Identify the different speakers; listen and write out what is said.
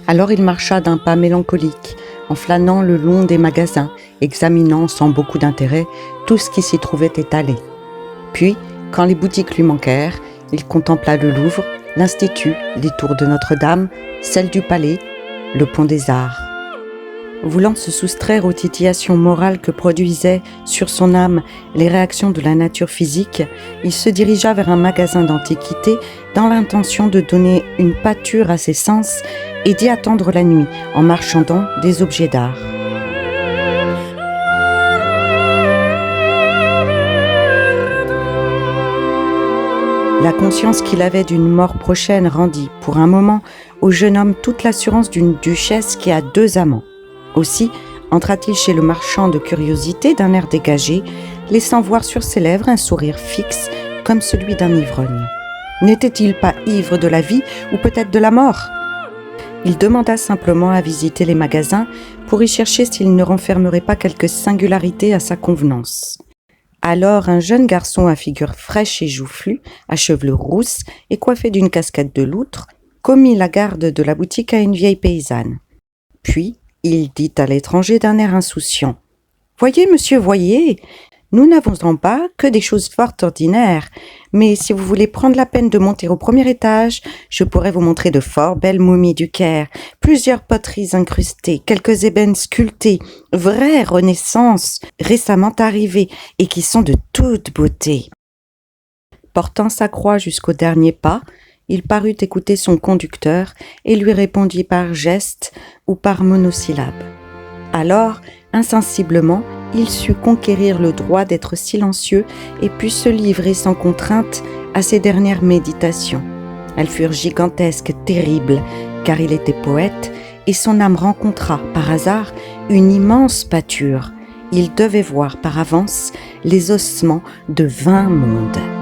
Speaker 1: Alors il marcha d'un pas mélancolique, en flânant le long des magasins, examinant sans beaucoup d'intérêt tout ce qui s'y trouvait étalé. Puis, quand les boutiques lui manquèrent, il contempla le Louvre, l'Institut, les tours de Notre-Dame, celles du Palais, le Pont des Arts. Voulant se soustraire aux titillations morales que produisaient sur son âme les réactions de la nature physique, il se dirigea vers un magasin d'antiquités dans l'intention de donner une pâture à ses sens et d'y attendre la nuit en marchandant des objets d'art. La conscience qu'il avait d'une mort prochaine rendit, pour un moment, au jeune homme toute l'assurance d'une duchesse qui a 2 amants. Aussi entra-t-il chez le marchand de curiosités d'un air dégagé, laissant voir sur ses lèvres un sourire fixe comme celui d'un ivrogne. N'était-il pas ivre de la vie ou peut-être de la mort ? Il demanda simplement à visiter les magasins pour y chercher s'il ne renfermerait pas quelques singularités à sa convenance. Alors un jeune garçon à figure fraîche et joufflue, à chevelure rousse et coiffé d'une casquette de loutre, commit la garde de la boutique à une vieille paysanne. Puis, il dit à l'étranger d'un air insouciant : « Voyez, monsieur, voyez, nous n'avons pas que des choses fort ordinaires, mais si vous voulez prendre la peine de monter au premier étage, je pourrais vous montrer de fort belles momies du Caire, plusieurs poteries incrustées, quelques ébènes sculptées, vraies Renaissance, récemment arrivées et qui sont de toute beauté. » Portant sa croix jusqu'au dernier pas, il parut écouter son conducteur et lui répondit par geste ou par monosyllabe. Alors, insensiblement, il sut conquérir le droit d'être silencieux et put se livrer sans contrainte à ses dernières méditations. Elles furent gigantesques, terribles, car il était poète et son âme rencontra, par hasard, une immense pâture. Il devait voir par avance les ossements de 20 mondes.